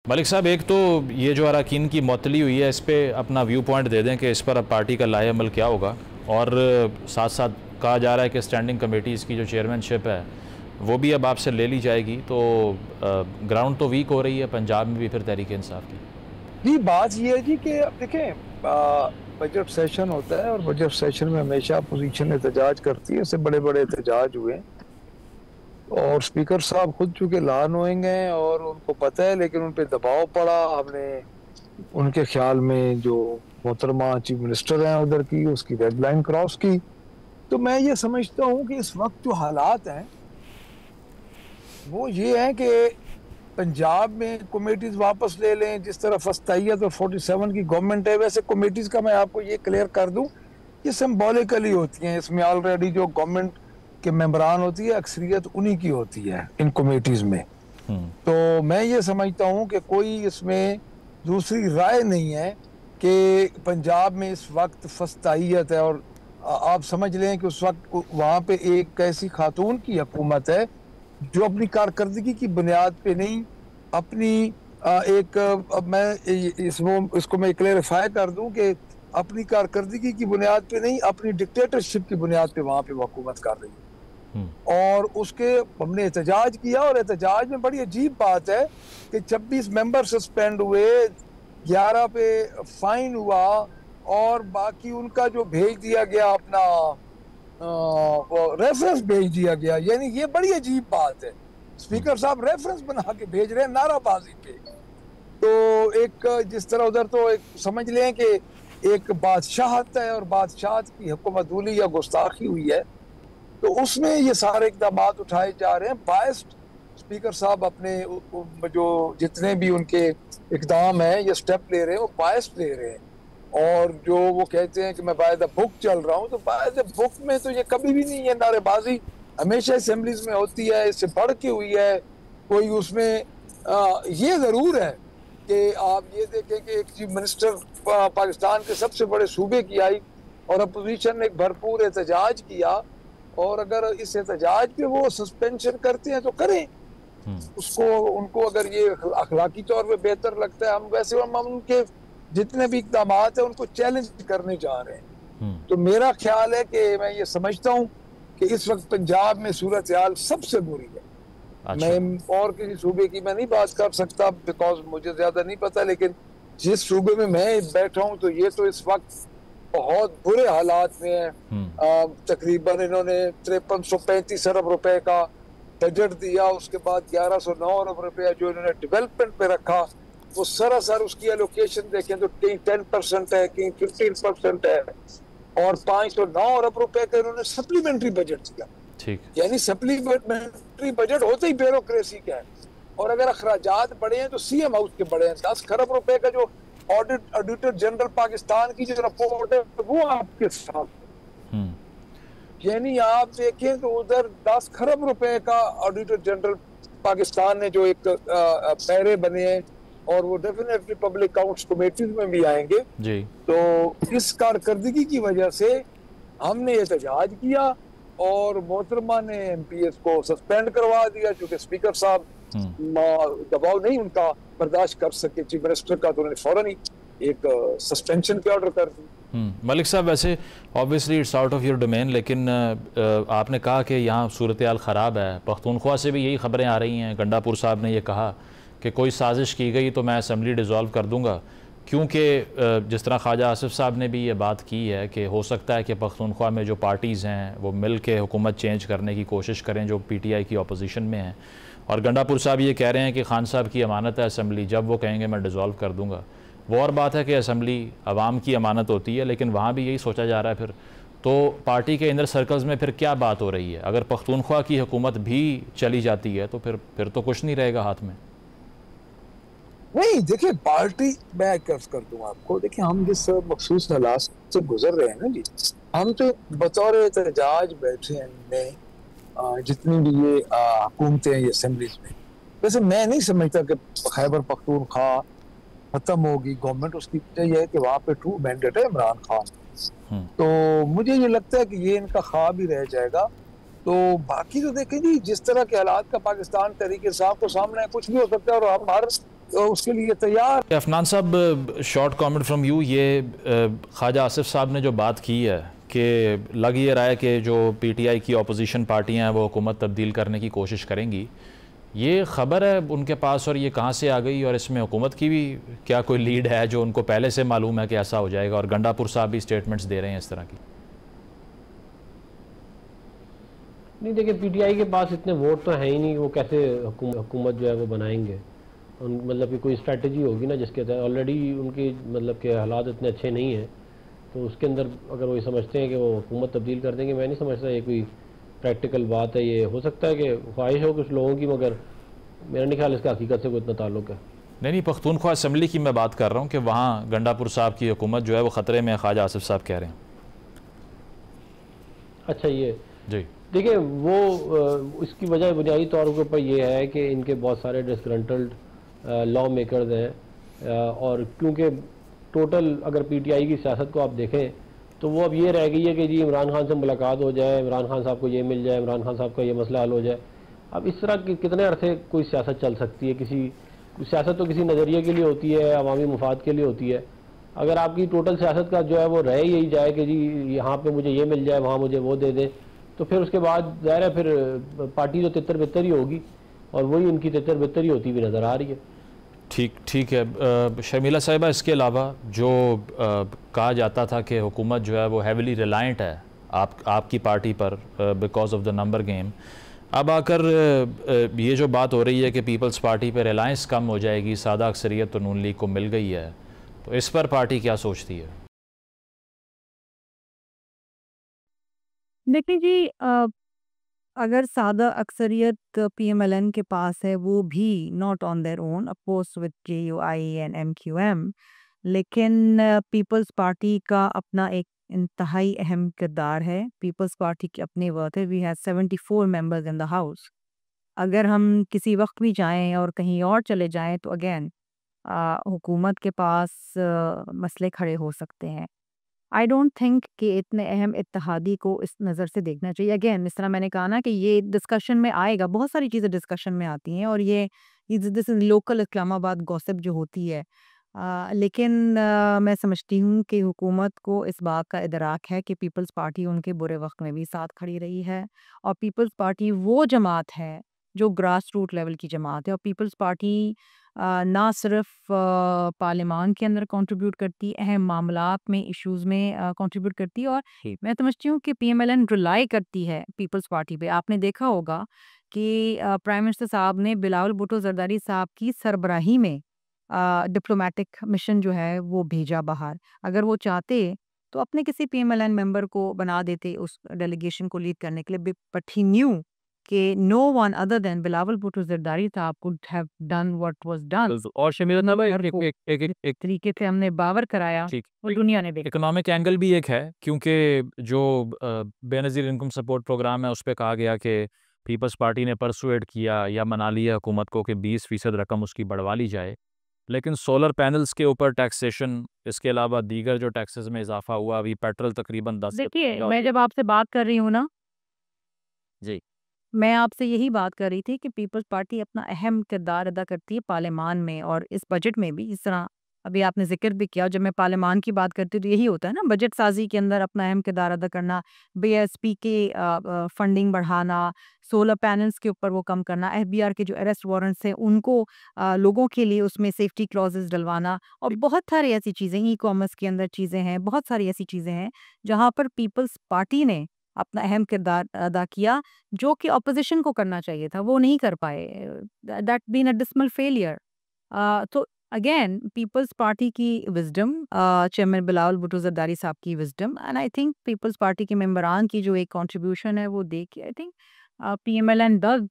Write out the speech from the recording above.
मलिक साहब, एक तो ये जो अरकान की मअतली हुई है, इस पर अपना व्यू पॉइंट दे दें कि इस पर अब पार्टी का लाए अमल क्या होगा। और साथ साथ कहा जा रहा है कि स्टैंडिंग कमेटीज़ की जो चेयरमैनशिप है वो भी अब आपसे ले ली जाएगी, तो ग्राउंड तो वीक हो रही है पंजाब में भी फिर तहरीक इंसाफ की। जी, बात ये है जी कि अब देखें, बजट सेशन होता है और बजट सेशन में हमेशा अपोजिशन एहतजाज करती है। इससे बड़े बड़े एहतजाज हुए हैं और स्पीकर साहब खुद चूंकि लॉ नोइंग हैं और उनको पता है, लेकिन उन पे दबाव पड़ा। हमने उनके ख्याल में जो मोहतरमा चीफ मिनिस्टर हैं उधर की, उसकी डेडलाइन क्रॉस की। तो मैं ये समझता हूँ कि इस वक्त जो हालात हैं वो ये हैं कि पंजाब में कमेटीज वापस ले लें। जिस तरह फस्तैयत और 47 की गवर्नमेंट है, वैसे कमेटीज का मैं आपको ये क्लियर कर दूं, ये सिंबॉलिकली होती हैं। इसमें ऑलरेडी जो गवर्नमेंट के मेंबरान होती है, अक्सरियत उन्हीं की होती है इन कमेटीज में। तो मैं ये समझता हूं कि कोई इसमें दूसरी राय नहीं है कि पंजाब में इस वक्त फस्तैयत है। और आप समझ लें कि उस वक्त वहां पे एक ऐसी खातून की हुकूमत है जो अपनी कारकर्दगी की बुनियाद पे नहीं, अपनी अब मैं इसको मैं क्लेरिफाई कर दूं कि अपनी कारकर्दगी की बुनियाद पे नहीं, अपनी डिक्टेटरशिप की बुनियाद पे वहां पे वो हुकूमत कर रही है। और उसके हमने एहतजाज किया और एहतजाज में बड़ी अजीब बात है कि 26 मेंबर सस्पेंड हुए, 11 पे फाइन हुआ और बाकी उनका जो भेज दिया गया अपना रेफरेंस भेज दिया गया। यानी ये बड़ी अजीब बात है, स्पीकर साहब रेफरेंस बना के भेज रहे हैं नाराबाजी पे। तो एक जिस तरह उधर तो एक समझ लें कि एक बादशाहत है और बादशाहत की हुकूमतूली या गुस्ताखी हुई है, तो उसमें ये सारे इकदाम उठाए जा रहे हैं। बायस्ड स्पीकर साहब अपने जो जितने भी उनके इकदाम हैं, ये स्टेप ले रहे हैं, वो बायस्ड ले रहे हैं। और जो वो कहते हैं कि मैं बाय द बुक चल रहा हूं, तो बाय द बुक में तो ये कभी भी नहीं है। नारेबाजी हमेशा असेंबलीज में होती है, इससे बढ़ के हुई है कोई उसमें। ये जरूर है कि आप ये देखें कि एक चीफ मिनिस्टर पाकिस्तान के सबसे बड़े सूबे की आई और अपोजिशन ने एक भरपूर एहतजाज किया, और अगर इस एहतजाज पे वो सस्पेंशन करते हैं तो करें उसको। उनको अगर ये अखलाकी तौर पे बेहतर लगता है, हम वैसे हम उनके जितने भी इकदाम है उनको चैलेंज करने जा रहे हैं। तो मेरा ख्याल है कि मैं ये समझता हूँ कि इस वक्त पंजाब में सूरत हाल सबसे बुरी है। अच्छा। मैं और किसी सूबे की मैं नहीं बात कर सकता बिकॉज मुझे ज्यादा नहीं पता, लेकिन जिस सूबे में मैं बैठा हूँ तो ये तो इस वक्त बहुत बुरे हालात में है। तकरीबन इन्होंने 5335 अरब रुपए का बजट दिया, उसके बाद 1109 अरब रुपया जो इन्होंने डेवलपमेंट पे रखा, वो सरासर उसकी एलोकेशन देखें तो कहीं 10% है, कहीं 15% है, और 509 अरब रुपए का इन्होंने सप्लीमेंट्री बजट दिया। ठीक। यानी सप्लीमेंट्री बजट होते ही ब्यूरोक्रेसी का है। और अगर अखराजात बढ़े हैं तो सीएम हाउस के बढ़े हैं। 10 खरब रुपए का जो ऑडिटर जनरल पाकिस्तान की जो रिपोर्ट है वो आपके साथ, यानी आप देखें तो उधर 10 खरब रुपए का ऑडिटर जनरल पाकिस्तान ने जो एक पैरे बने हैं, और वो डेफिनेटली पब्लिक अकाउंट्स कमेटीज में भी आएंगे जी। तो इस कारकर्दगी की वजह से हमने एहतजाज किया और मोहतरमा ने एमपीएस को सस्पेंड करवा दिया, क्योंकि स्पीकर साहब दबाव नहीं उनका बर्दाश्त कर सके चीफ मिनिस्टर का, तो उन्होंने फौरन ही एक सस्पेंशन के ऑर्डर कर दी। मलिक साहब, वैसे obviously it's out of your domain, लेकिन आपने कहा कि यहाँ सूरत हाल ख़राब है। पख्तूनख्वा से भी यही खबरें आ रही हैं। गंडापुर साहब ने यह कहा कि कोई साजिश की गई तो मैं असम्बली डिज़ोल्व कर दूँगा, क्योंकि जिस तरह ख्वाजा आसिफ साहब ने भी ये बात की है कि हो सकता है कि पख्तूनख्वा में जो पार्टीज़ हैं वो मिल के हुकूमत चेंज करने की कोशिश करें जो पीटीआई की अपोजिशन में हैं। और गंडापुर साहब ये कह रहे हैं कि खान साहब की अमानत है असम्बली, जब वो कहेंगे मैं डिज़ोल्व कर दूँगा। वो और बात है कि असम्बली अवाम की अमानत होती है, लेकिन वहाँ भी यही सोचा जा रहा है। फिर तो पार्टी के इनर सर्कल्स में फिर क्या बात हो रही है? अगर पख्तूनख्वा की हुकूमत भी चली जाती है तो फिर तो कुछ नहीं रहेगा हाथ में। नहीं, देखिए पार्टी मैं कर दूं आपको। देखिए हम जिस मखसूस हालात से गुजर रहे हैं ना जी, हम तो बतौर एहतजाज बैठे हैं जितनी भी ये हुकूमतें हैं ये असेंबलीज में। वैसे मैं नहीं समझता कि खैबर पख्तूनख्वा खत्म होगी गवर्नमेंट। उसकी वजह यह है कि वहाँ पे ट्रू मैंडेट है इमरान खान। तो मुझे ये लगता है कि ये इनका ख्वाब ही रह जाएगा। तो बाकी तो देखें जी, जिस तरह के हालात का पाकिस्तान तहरीक इंसाफ को सामने है, कुछ भी हो सकता है। और हम हर उसके लिए तैयार। अफनान साहब, शॉर्ट कमेंट फ्रॉम यू, ये ख्वाजा आसिफ साहब ने जो बात की है कि लग ये रहा है कि जो पीटीआई की अपोजिशन पार्टियां हैं वो हुकूमत तब्दील करने की कोशिश करेंगी, ये ख़बर है उनके पास और ये कहाँ से आ गई, और इसमें हुकूमत की भी क्या कोई लीड है जो उनको पहले से मालूम है कि ऐसा हो जाएगा? और गंडापुर साहब भी स्टेटमेंट्स दे रहे हैं इस तरह की। नहीं, देखिए पीटीआई के पास इतने वोट तो है ही नहीं, वो कैसे हुकूमत जो है वो बनाएंगे। मतलब कि कोई स्ट्रैटेजी होगी ना जिसके तहत, ऑलरेडी उनकी मतलब के हालात इतने अच्छे नहीं हैं, तो उसके अंदर अगर वो ये समझते हैं कि वो हुकूमत तब्दील कर देंगे, मैं नहीं समझता ये कोई प्रैक्टिकल बात है। ये हो सकता है कि ख्वाहिश हो कुछ लोगों की, मगर मेरा नहीं ख्याल इसका हकीकत से कोई इतना ताल्लुक है। नहीं, पख्तूनख्वा असम्बली की मैं बात कर रहा हूँ कि वहाँ गंडापुर साहब की हुकूमत जो है वो ख़तरे में, ख्वाजा आसिफ साहब कह रहे हैं। अच्छा, ये जी देखिए वो इसकी वजह बुनियादी तौर के ऊपर ये है कि इनके बहुत सारे डिस्ग्रंटल्ड लॉ मेकर्स हैं, और क्योंकि टोटल अगर पीटीआई की सियासत को आप देखें तो वो अब ये रह गई है कि जी इमरान खान से मुलाकात हो जाए, इमरान खान साहब को ये मिल जाए, इमरान खान साहब का ये मसला हल हो जाए। अब इस तरह की कितने अरसे कोई सियासत चल सकती है? सियासत तो किसी नज़रिए के लिए होती है, अवामी मुफाद के लिए होती है। अगर आपकी टोटल सियासत का जो है वो रह यही जाए कि जी यहाँ पे मुझे ये मिल जाए, वहाँ मुझे वो दे दे, तो फिर उसके बाद ज़ाहिर है फिर पार्टी जो तितर बितर ही होगी, और वही उनकी तितर बितर ही होती हुई नज़र आ रही है। ठीक है। शर्मिला साहिबा, इसके अलावा जो कहा जाता था कि हुकूमत जो है वो हैविली रिलायंट है आपकी पार्टी पर because of the number game, अब आकर ये जो बात हो रही है कि पीपल्स पार्टी पर रिलायंस कम हो जाएगी, सादा अक्सरियत तो नून लीग को मिल गई है, तो इस पर पार्टी क्या सोचती है? देखिए जी, अगर सादा अक्सरियत पीएमएलएन के पास है, वो भी not on their own, oppose with JUI and MQM, लेकिन पीपल्स पार्टी का अपना एक इंतहाई अहम किरदार है। पीपल्स पार्टी की अपनी वर्थ है। We have 74 members in the house. अगर हम किसी वक्त भी जाएं और कहीं और चले जाएं तो अगेन हुकूमत के पास मसले खड़े हो सकते हैं। आई डोंट थिंक कि इतने अहम इत्तेहादी को इस नज़र से देखना चाहिए। अगेन इस तरह मैंने कहा ना कि ये डिस्कशन में आएगा, बहुत सारी चीज़ें डिस्कशन में आती हैं, और ये this is local Islamabad gossip जो होती है। लेकिन मैं समझती हूँ कि हुकूमत को इस बात का इदराक है कि पीपल्स पार्टी उनके बुरे वक्त में भी साथ खड़ी रही है, और पीपल्स पार्टी वो जमात है जो ग्रास रूट लेवल की जमात है। और पीपल्स पार्टी ना सिर्फ पार्लियामान के अंदर कंट्रीब्यूट करती, अहम मामलात में, इश्यूज़ में कंट्रीब्यूट करती है, और मैं समझती हूँ कि पीएमएलएन रिलाई करती है पीपल्स पार्टी पे। आपने देखा होगा कि प्राइम मिनिस्टर साहब ने बिलावल भुट्टो ज़रदारी साहब की सरबराही में डिप्लोमेटिक मिशन जो है वो भेजा बाहर। अगर वो चाहते तो अपने किसी पीएमएलएन मेंबर को बना देते उस डेलीगेशन को लीड करने के लिए, बट ही न्यू कि no one other than Bilawal Bhutto Zardari साहब could have done what was done. बिल्कुल। और शर्मिला साहब, एक तरीके से हमने बावर कराया ठीक और दुनिया ने देखा। इकोनॉमिक एंगल भी एक है, क्योंकि जो बेनज़ीर इनकम सपोर्ट प्रोग्राम है उस पर कहा गया कि पीपल्स पार्टी ने परसुएड किया या मना लिया हुकूमत को कि 20% रकम उसकी बढ़वा ली जाए, लेकिन सोलर पैनल्स के ऊपर टैक्सेशन, इसके अलावा दीगर जो टैक्सेस में इजाफा हुआ, अभी पेट्रोल तकरीबन 10 देखिए, मैं जब आपसे बात कर रही हूँ ना, जी मैं आपसे यही बात कर रही थी कि पीपल्स पार्टी अपना अहम किरदार अदा करती है पार्लियामान में, और इस बजट में भी इस तरह अभी आपने जिक्र भी किया। जब मैं पार्लियामान की बात करती हूँ तो यही होता है ना, बजट साजी के अंदर अपना अहम किरदार अदा करना, बीएसपी के फंडिंग बढ़ाना, सोलर पैनल्स के ऊपर वो कम करना, एफबीआर के जो अरेस्ट वारंट्स हैं उनको लोगों के लिए उसमें सेफ्टी क्लॉजेस डलवाना, और बहुत सारी ऐसी चीज़ें, ई कॉमर्स के अंदर चीज़ें हैं, बहुत सारी ऐसी चीज़ें हैं जहाँ पर पीपल्स पार्टी ने अपना अहम किरदार अदा किया, जो कि ऑपोजिशन को करना चाहिए था, वो नहीं कर पाए। That been a dismal failure. तो अगेन पीपल्स पार्टी की विजडम, चेयरमैन बिलावल भुट्टो ज़रदारी साहब की wisdom, and I think Peoples Party के मेंबरान की जो एक कंट्रीब्यूशन है वो देख के आई थिंक पीएमएलएन डज